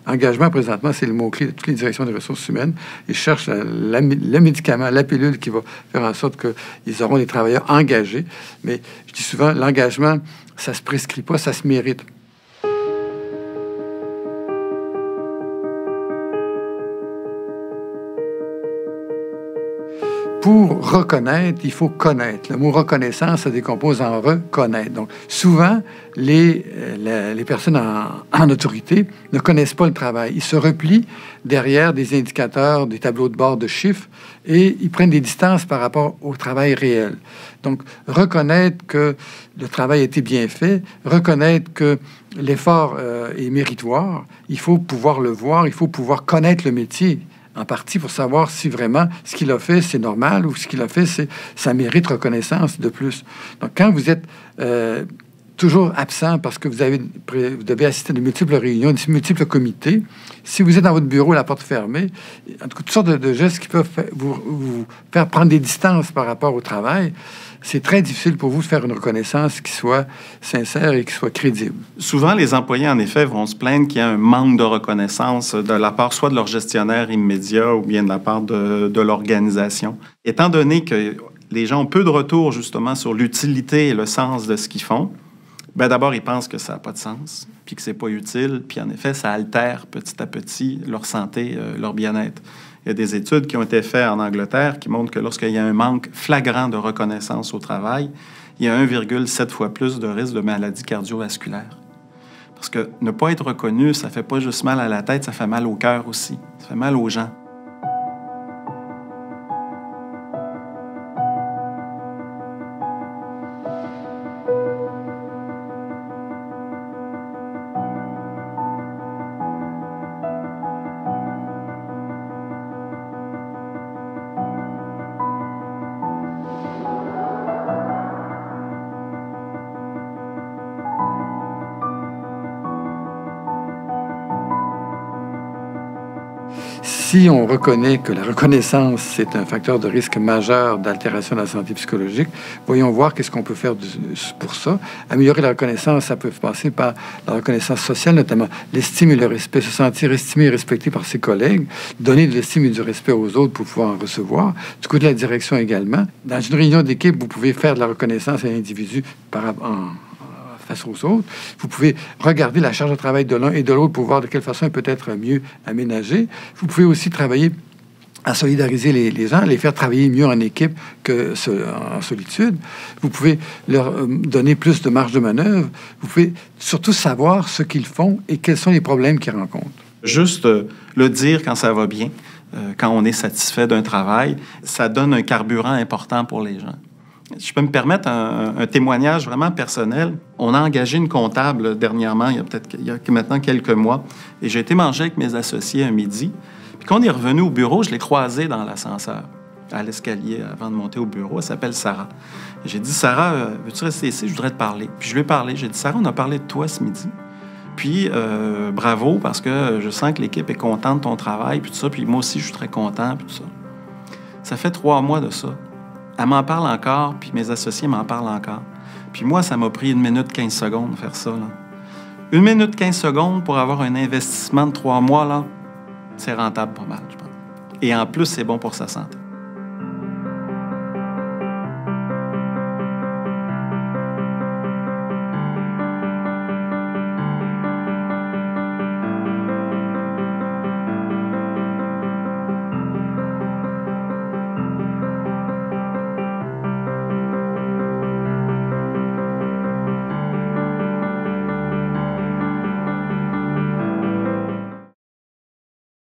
Engagement, présentement, c'est le mot-clé de toutes les directions des ressources humaines. Ils cherchent le médicament, la pilule qui va faire en sorte qu'ils auront des travailleurs engagés. Mais je dis souvent, l'engagement, ça se prescrit pas, ça se mérite. Pour reconnaître, il faut connaître. Le mot reconnaissance se décompose en reconnaître. Donc, souvent, les personnes en autorité ne connaissent pas le travail. Ils se replient derrière des indicateurs, des tableaux de bord de chiffres, et ils prennent des distances par rapport au travail réel. Donc, reconnaître que le travail a été bien fait, reconnaître que l'effort est méritoire, il faut pouvoir le voir, il faut pouvoir connaître le métier en partie pour savoir si vraiment ce qu'il a fait, c'est normal ou ce qu'il a fait, ça mérite reconnaissance de plus. Donc, quand vous êtes toujours absent parce que vous devez assister à de multiples réunions, de multiples comités, si vous êtes dans votre bureau, la porte fermée, en tout cas, toutes sortes de gestes qui peuvent vous faire prendre des distances par rapport au travail, c'est très difficile pour vous de faire une reconnaissance qui soit sincère et qui soit crédible. Souvent, les employés, en effet, vont se plaindre qu'il y a un manque de reconnaissance de la part soit de leur gestionnaire immédiat ou bien de la part de l'organisation. Étant donné que les gens ont peu de retours, justement, sur l'utilité et le sens de ce qu'ils font, bien, d'abord, ils pensent que ça n'a pas de sens, puis que c'est pas utile, puis en effet, ça altère petit à petit leur santé, leur bien-être. Il y a des études qui ont été faites en Angleterre qui montrent que lorsqu'il y a un manque flagrant de reconnaissance au travail, il y a 1,7 fois plus de risque de maladies cardiovasculaires. Parce que ne pas être reconnu, ça fait pas juste mal à la tête, ça fait mal au cœur aussi. Ça fait mal aux gens. Si on reconnaît que la reconnaissance, c'est un facteur de risque majeur d'altération de la santé psychologique, voyons voir qu'est-ce qu'on peut faire pour ça. Améliorer la reconnaissance, ça peut passer par la reconnaissance sociale, notamment l'estime et le respect, se sentir estimé et respecté par ses collègues, donner de l'estime et du respect aux autres pour pouvoir en recevoir. Du côté de la direction également. Dans une réunion d'équipe, vous pouvez faire de la reconnaissance à l'individu face aux autres. Vous pouvez regarder la charge de travail de l'un et de l'autre pour voir de quelle façon elle peut être mieux aménagée. Vous pouvez aussi travailler à solidariser les gens, les faire travailler mieux en équipe qu'en solitude. Vous pouvez leur donner plus de marge de manœuvre. Vous pouvez surtout savoir ce qu'ils font et quels sont les problèmes qu'ils rencontrent. Juste le dire quand ça va bien, quand on est satisfait d'un travail, ça donne un carburant important pour les gens. Je peux me permettre un témoignage vraiment personnel. On a engagé une comptable dernièrement, il y a maintenant quelques mois, et j'ai été manger avec mes associés un midi. Puis quand on est revenu au bureau, je l'ai croisée dans l'ascenseur, à l'escalier, avant de monter au bureau. Elle s'appelle Sarah. J'ai dit, Sarah, veux-tu rester ici? Je voudrais te parler. Puis je lui ai parlé. J'ai dit, Sarah, on a parlé de toi ce midi. Puis bravo, parce que je sens que l'équipe est contente de ton travail, puis tout ça. Puis moi aussi, je suis très content, puis tout ça. Ça fait 3 mois de ça. Elle m'en parle encore, puis mes associés m'en parlent encore. Puis moi, ça m'a pris 1 minute 15 secondes de faire ça, là. 1 minute 15 secondes pour avoir un investissement de 3 mois, là, c'est rentable pas mal, je pense. Et en plus, c'est bon pour sa santé.